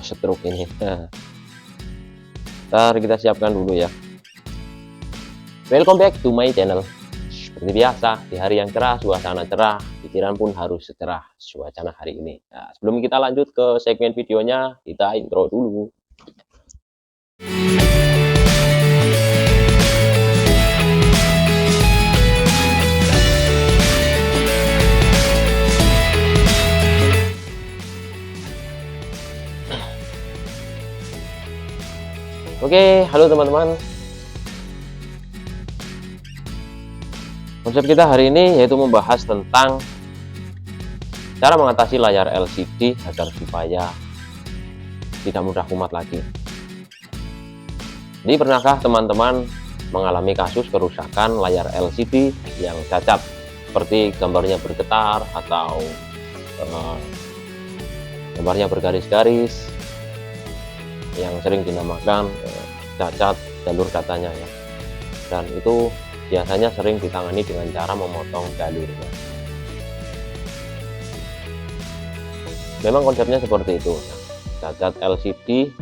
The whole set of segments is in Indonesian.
stroke ini. Ntar kita siapkan dulu ya. Welcome back to my channel. Seperti biasa, di hari yang cerah, suasana cerah, pikiran pun harus cerah suasana hari ini. Nah, sebelum kita lanjut ke segmen videonya, kita intro dulu. Oke, halo teman-teman. Konsep kita hari ini yaitu membahas tentang cara mengatasi layar LCD agar supaya tidak mudah kumat lagi. Jadi pernahkah teman-teman mengalami kasus kerusakan layar LCD yang cacat, seperti gambarnya bergetar atau gambarnya bergaris-garis, yang sering dinamakan cacat jalur datanya ya, dan itu biasanya sering ditangani dengan cara memotong jalurnya. Memang konsepnya seperti itu. Cacat LCD,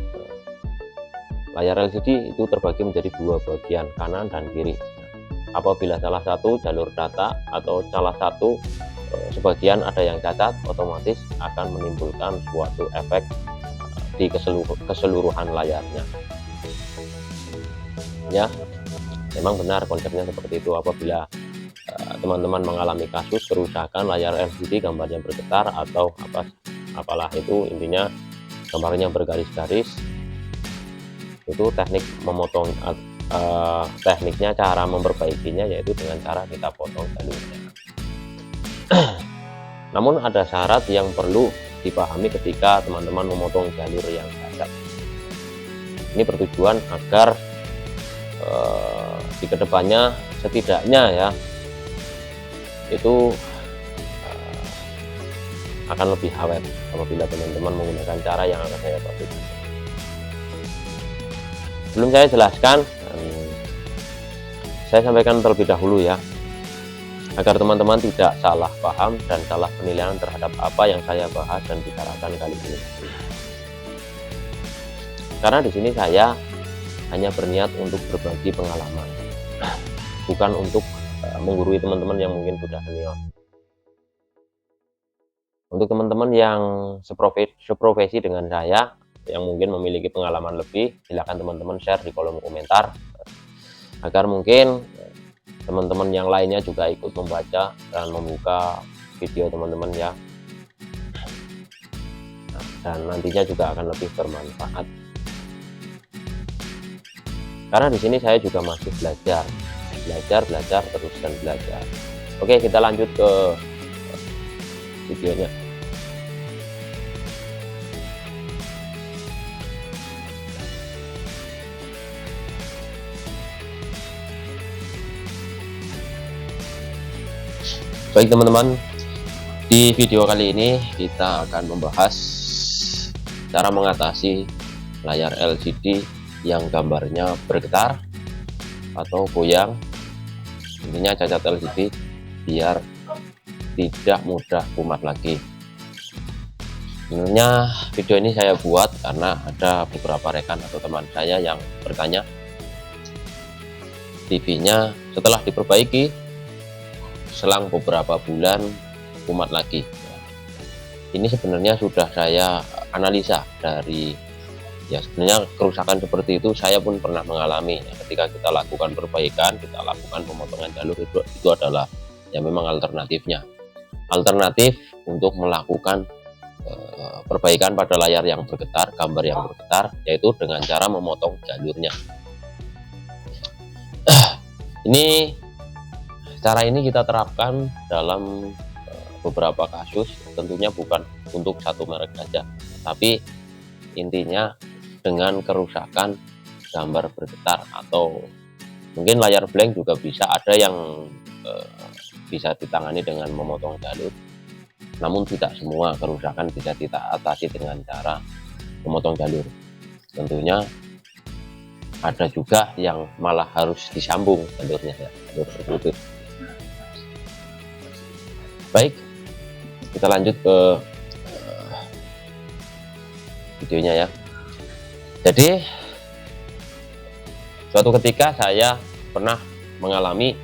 layar LCD itu terbagi menjadi dua bagian, kanan dan kiri. Apabila salah satu jalur data atau salah satu sebagian ada yang cacat, otomatis akan menimbulkan suatu efek di keseluruhan layarnya ya. Memang benar konsepnya seperti itu. Apabila teman-teman mengalami kasus kerusakan layar LCD, gambarnya bergetar atau apalah itu, intinya gambarnya bergaris-garis, itu teknik memotong, tekniknya, cara memperbaikinya yaitu dengan cara kita potong jalurnya. Namun ada syarat yang perlu dipahami ketika teman-teman memotong jalur yang cacat. Ini bertujuan agar di kedepannya setidaknya ya itu akan lebih awet apabila teman-teman menggunakan cara yang akan saya bagikan. Sebelum saya jelaskan, saya sampaikan terlebih dahulu ya, agar teman-teman tidak salah paham dan salah penilaian terhadap apa yang saya bahas dan bicarakan kali ini. Karena di sini saya hanya berniat untuk berbagi pengalaman, bukan untuk menggurui teman-teman yang mungkin sudah senior. Untuk teman-teman yang seprofesi dengan saya, yang mungkin memiliki pengalaman lebih, silakan teman-teman share di kolom komentar, agar mungkin teman-teman yang lainnya juga ikut membaca dan membuka video teman-teman ya, dan nantinya juga akan lebih bermanfaat. Karena di sini saya juga masih belajar terus dan belajar. Oke, kita lanjut ke videonya. Baik teman-teman, di video kali ini kita akan membahas cara mengatasi layar LCD yang gambarnya bergetar atau goyang, intinya cacat LCD, biar tidak mudah kumat lagi. Sebenarnya video ini saya buat karena ada beberapa rekan atau teman saya yang bertanya, TV-nya setelah diperbaiki selang beberapa bulan kumat lagi. Ini sebenarnya sudah saya analisa dari, ya sebenarnya kerusakan seperti itu saya pun pernah mengalami. Ketika kita lakukan perbaikan, kita lakukan pemotongan jalur, itu adalah ya memang alternatif untuk melakukan perbaikan pada layar yang bergetar, gambar yang bergetar, yaitu dengan cara memotong jalurnya. Cara ini kita terapkan dalam beberapa kasus, tentunya bukan untuk satu merek saja, tapi intinya dengan kerusakan gambar bergetar atau mungkin layar blank juga bisa, ada yang bisa ditangani dengan memotong jalur. Namun tidak semua kerusakan bisa kita atasi dengan cara memotong jalur. Tentunya ada juga yang malah harus disambung jalurnya ya, jalur terputus. Baik, kita lanjut ke videonya ya. Jadi suatu ketika saya pernah mengalami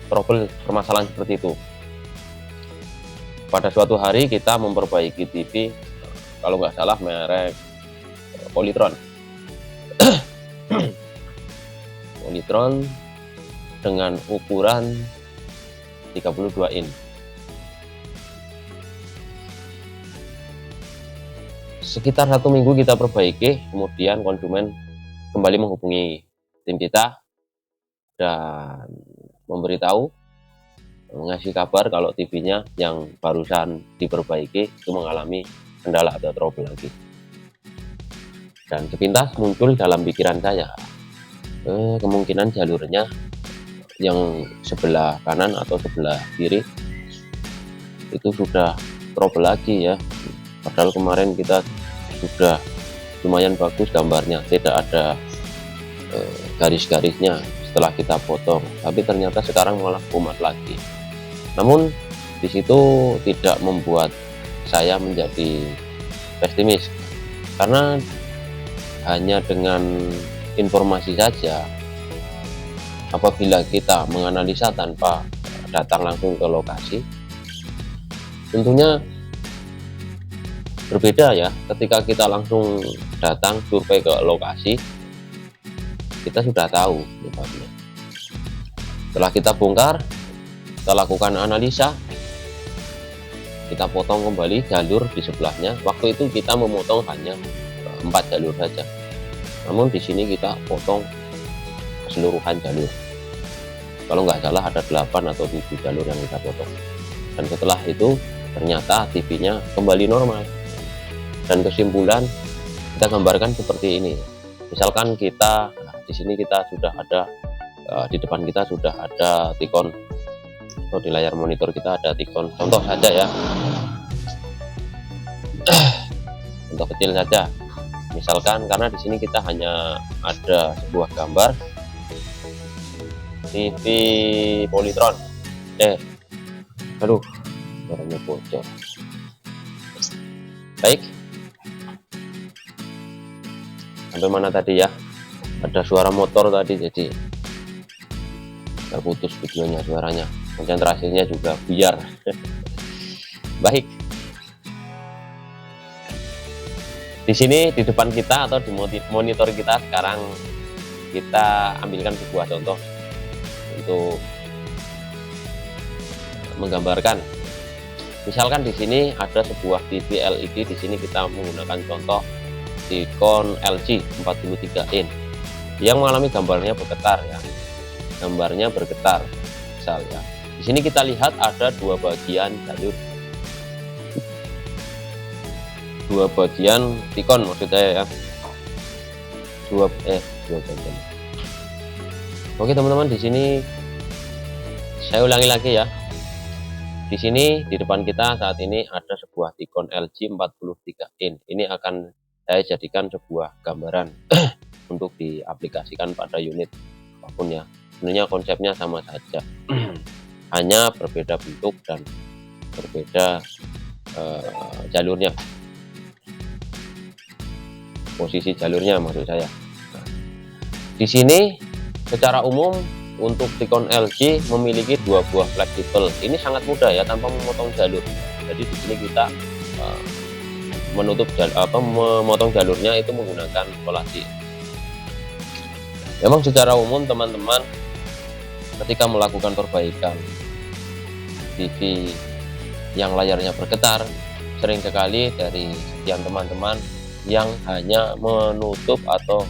trouble permasalahan seperti itu. Pada suatu hari kita memperbaiki TV, kalau nggak salah merek Polytron. Polytron dengan ukuran 32 in. Sekitar 1 minggu kita perbaiki, kemudian konsumen kembali menghubungi tim kita dan memberitahu, mengasih kabar kalau TV-nya yang barusan diperbaiki itu mengalami kendala atau trouble lagi. Dan sepintas muncul dalam pikiran saya, kemungkinan jalurnya yang sebelah kanan atau sebelah kiri itu sudah trouble lagi ya. Padahal kemarin kita sudah lumayan bagus gambarnya, tidak ada garis-garisnya setelah kita potong, tapi ternyata sekarang malah kumat lagi. Namun di situ tidak membuat saya menjadi pesimis, karena hanya dengan informasi saja, apabila kita menganalisa tanpa datang langsung ke lokasi, tentunya berbeda ya. Ketika kita langsung datang survei ke lokasi, kita sudah tahu penyebabnya. Setelah kita bongkar, kita lakukan analisa, kita potong kembali jalur di sebelahnya. Waktu itu kita memotong hanya 4 jalur saja, namun di sini kita potong keseluruhan jalur. Kalau nggak salah ada 8 atau 7 jalur yang kita potong. Dan setelah itu ternyata TV-nya kembali normal. Dan kesimpulan kita gambarkan seperti ini. Misalkan kita di sini kita sudah ada di depan kita sudah ada Tikon, atau di layar monitor kita ada Tikon. Contoh saja ya, contoh kecil saja. Misalkan karena di sini kita hanya ada sebuah gambar TV Polytron. Aduh, suaranya bocor. Baik. Sampai mana tadi ya? Ada suara motor tadi, jadi terputus videonya, suaranya, konsentrasinya juga buyar. Baik. Di sini di depan kita atau di monitor kita sekarang kita ambilkan sebuah contoh untuk menggambarkan. Misalkan di sini ada sebuah TV LED, di sini kita menggunakan contoh Tikon LG 43 in yang mengalami gambarnya bergetar ya. Gambarnya bergetar. Misal ya. Di sini kita lihat ada 2 bagian jalur. 2 bagian Tikon maksud saya ya. 2 bagian. Oke teman-teman, di sini saya ulangi lagi ya. Di sini di depan kita saat ini ada sebuah Tikon LG 43 in. Ini akan saya jadikan sebuah gambaran untuk diaplikasikan pada unit apapun ya. Sebenarnya konsepnya sama saja, hanya berbeda bentuk dan berbeda jalurnya, posisi jalurnya maksud saya. Nah, di sini secara umum untuk Tikon LG memiliki 2 buah fleksibel. Ini sangat mudah ya, tanpa memotong jalur. Jadi di sini kita memotong jalurnya itu menggunakan volasi. Memang secara umum teman-teman ketika melakukan perbaikan TV yang layarnya bergetar, sering sekali dari sekian teman-teman yang hanya menutup atau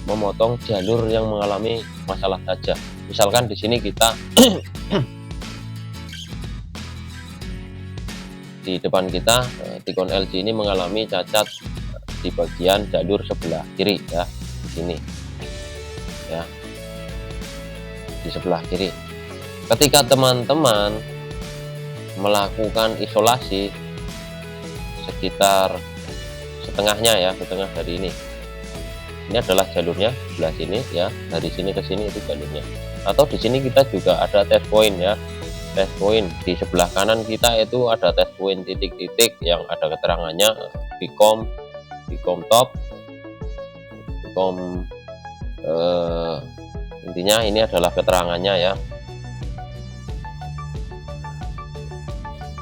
memotong jalur yang mengalami masalah saja. Misalkan di sini kita di depan kita Tikon LG ini mengalami cacat di bagian jalur sebelah kiri ya, di sini ya, di sebelah kiri. Ketika teman-teman melakukan isolasi sekitar setengahnya ya, setengah dari ini adalah jalurnya sebelah sini ya, dari sini ke sini itu jalurnya. Atau di sini kita juga ada test point ya, test point di sebelah kanan kita itu ada test point titik-titik yang ada keterangannya Vcom Vcom top, Vcom intinya ini adalah keterangannya ya.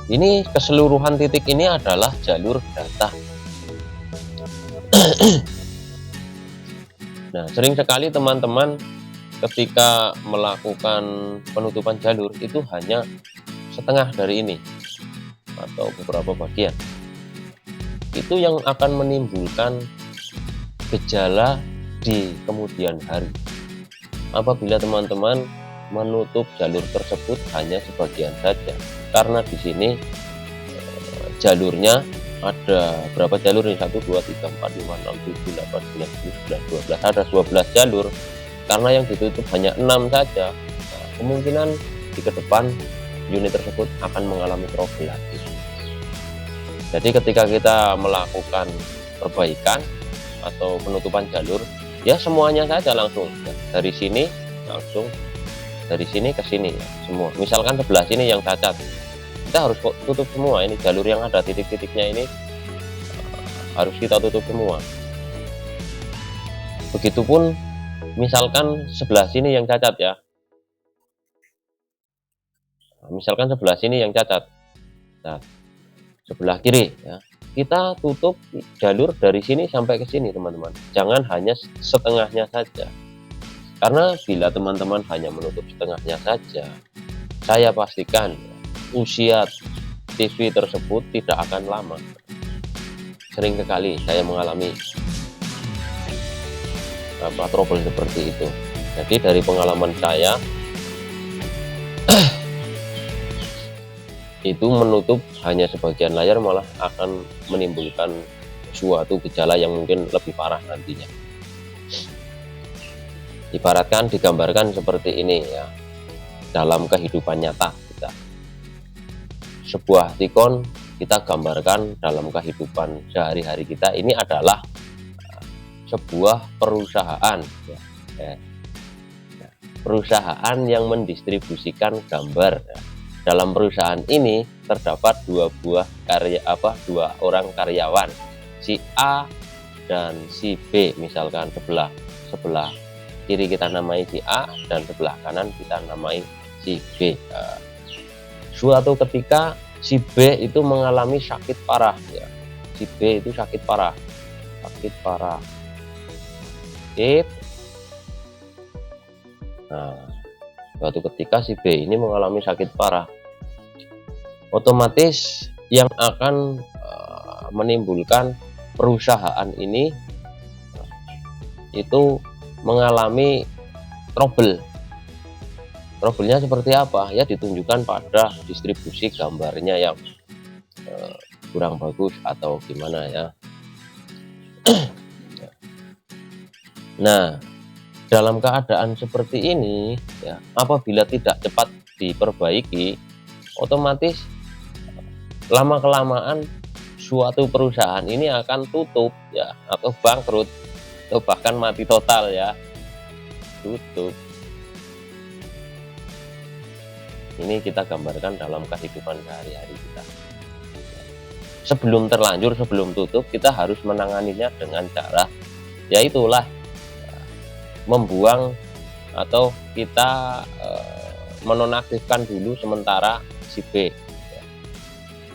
Ini keseluruhan titik ini adalah jalur data. Nah, sering sekali teman-teman ketika melakukan penutupan jalur itu hanya setengah dari ini atau beberapa bagian. Itu yang akan menimbulkan gejala di kemudian hari. Apabila teman-teman menutup jalur tersebut hanya sebagian saja, karena di sini jalurnya ada berapa jalur ini? 1, 2, 3, 4, 5, 6, 7, 8, 9, 10, 11, 12. Ada 12 jalur. Karena yang ditutup hanya 6 saja. Nah, kemungkinan di ke depan unit tersebut akan mengalami trouble lagi. Jadi ketika kita melakukan perbaikan atau penutupan jalur, ya semuanya saja langsung dari sini langsung dari sini ke sini ya, semua. Misalkan sebelah sini yang cacat, kita harus tutup semua. Ini jalur yang ada titik-titiknya ini harus kita tutup semua. Begitupun misalkan sebelah sini yang cacat ya. Misalkan sebelah sini yang cacat. Nah, sebelah kiri ya. Kita tutup jalur dari sini sampai ke sini, teman-teman. Jangan hanya setengahnya saja. Karena bila teman-teman hanya menutup setengahnya saja, saya pastikan usia TV tersebut tidak akan lama. Sering sekali saya mengalami trouble seperti itu. Jadi dari pengalaman saya itu menutup hanya sebagian layar malah akan menimbulkan suatu gejala yang mungkin lebih parah nantinya. Ibaratkan digambarkan seperti ini ya, dalam kehidupan nyata kita. Sebuah tikon kita gambarkan dalam kehidupan sehari-hari kita, ini adalah sebuah perusahaan ya. Perusahaan yang mendistribusikan gambar ya. Dalam perusahaan ini terdapat dua orang karyawan, si A dan si B. Misalkan sebelah kiri kita namai si A dan sebelah kanan kita namai si B. Suatu ketika si B itu mengalami sakit parah ya. Si B itu sakit parah. Nah, suatu ketika si B ini mengalami sakit parah, otomatis yang akan menimbulkan perusahaan ini itu mengalami trouble. Trouble-nya seperti apa? Ya ditunjukkan pada distribusi gambarnya yang kurang bagus atau gimana ya. Nah, dalam keadaan seperti ini ya, apabila tidak cepat diperbaiki, otomatis lama-kelamaan suatu perusahaan ini akan tutup ya, atau bangkrut atau bahkan mati total ya, tutup. Ini kita gambarkan dalam kehidupan sehari-hari kita. Sebelum terlanjur, sebelum tutup, kita harus menanganinya dengan cara yaitulah membuang atau kita menonaktifkan dulu sementara si B.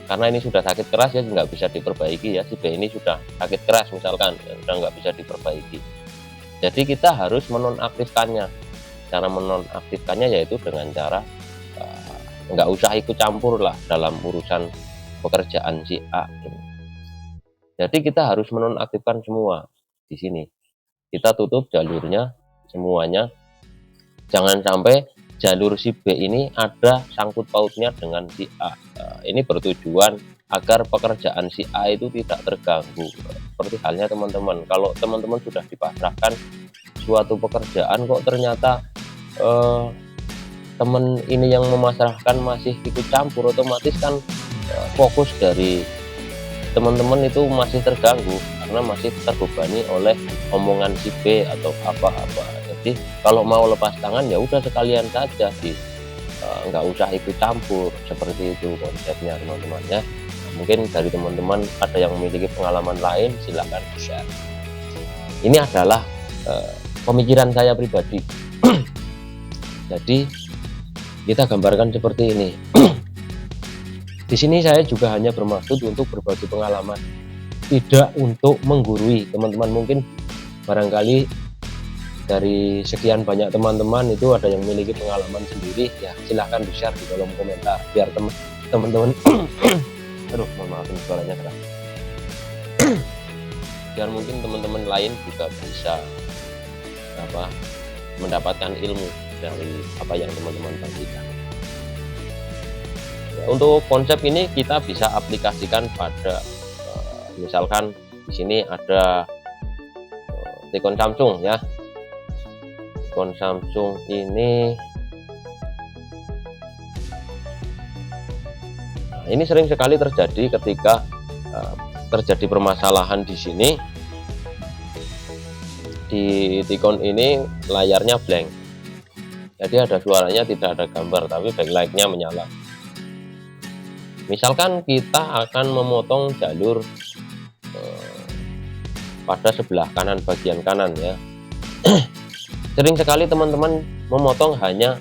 Karena ini sudah sakit keras ya, nggak bisa diperbaiki ya. Si B ini sudah sakit keras misalkan, ya, sudah nggak bisa diperbaiki. Jadi kita harus menonaktifkannya. Cara menonaktifkannya yaitu dengan cara nggak usah ikut campur lah dalam urusan pekerjaan si A ini. Jadi kita harus menonaktifkan semua di sini. Kita tutup jalurnya semuanya. Jangan sampai jalur si B ini ada sangkut pautnya dengan si A. Ini bertujuan agar pekerjaan si A itu tidak terganggu. Seperti halnya teman-teman, kalau teman-teman sudah dipasrahkan suatu pekerjaan kok ternyata teman ini yang memasrahkan masih ikut campur, otomatis kan fokus dari teman-teman itu masih terganggu karena masih terbebani oleh omongan si B atau apa-apa. Jadi kalau mau lepas tangan ya udah sekalian saja nggak usah ikut campur, seperti itu konsepnya teman-teman ya. Mungkin dari teman-teman ada yang memiliki pengalaman lain, silakan share. Ini adalah pemikiran saya pribadi. Jadi kita gambarkan seperti ini. Di sini saya juga hanya bermaksud untuk berbagi pengalaman, tidak untuk menggurui teman-teman. Mungkin barangkali dari sekian banyak teman-teman itu ada yang memiliki pengalaman sendiri, ya silahkan di share di kolom komentar biar teman-teman aduh mohon maaf ini suaranya keras. Biar mungkin teman-teman lain juga bisa mendapatkan ilmu dari apa yang teman-teman bagikan. Ya, untuk konsep ini kita bisa aplikasikan pada misalkan di sini ada Tikon Samsung ya. Tikon Samsung ini ini sering sekali terjadi ketika terjadi permasalahan di sini. Di Tikon ini layarnya blank, jadi ada suaranya, tidak ada gambar, tapi backlightnya menyala. Misalkan kita akan memotong jalur pada sebelah kanan, bagian kanan ya. Sering sekali teman-teman memotong hanya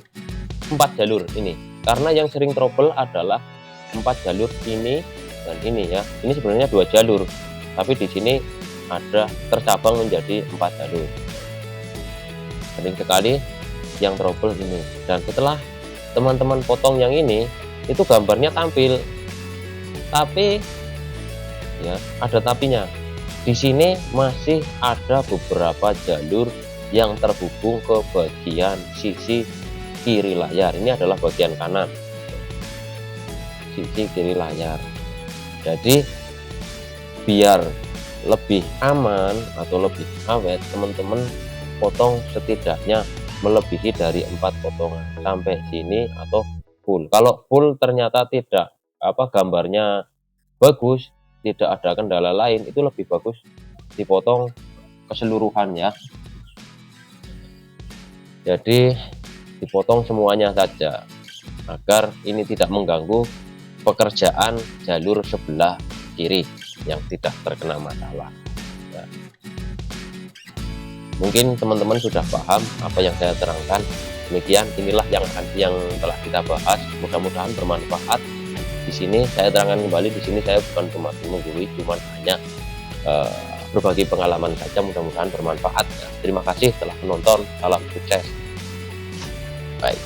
4 jalur ini, karena yang sering trouble adalah 4 jalur ini dan ini ya. Ini sebenarnya 2 jalur, tapi di sini ada tercabang menjadi 4 jalur. Sering sekali yang trouble ini, dan setelah teman-teman potong yang ini, itu gambarnya tampil, tapi ya ada tapinya. Di sini masih ada beberapa jalur yang terhubung ke bagian sisi kiri layar. Ini adalah bagian kanan, sisi kiri layar. Jadi biar lebih aman atau lebih awet, teman-teman potong setidaknya melebihi dari 4 potongan sampai sini atau full. Kalau full ternyata tidak gambarnya bagus, tidak ada kendala lain, itu lebih bagus dipotong keseluruhan ya. Jadi dipotong semuanya saja agar ini tidak mengganggu pekerjaan jalur sebelah kiri yang tidak terkena masalah ya. Mungkin teman-teman sudah paham apa yang saya terangkan. Demikian, inilah yang telah kita bahas, mudah-mudahan bermanfaat. Di sini saya terangkan kembali, di sini saya bukan bermaksud menggurui, cuman hanya berbagi pengalaman saja, mudah-mudahan bermanfaat ya. Terima kasih telah menonton, salam sukses. Baik.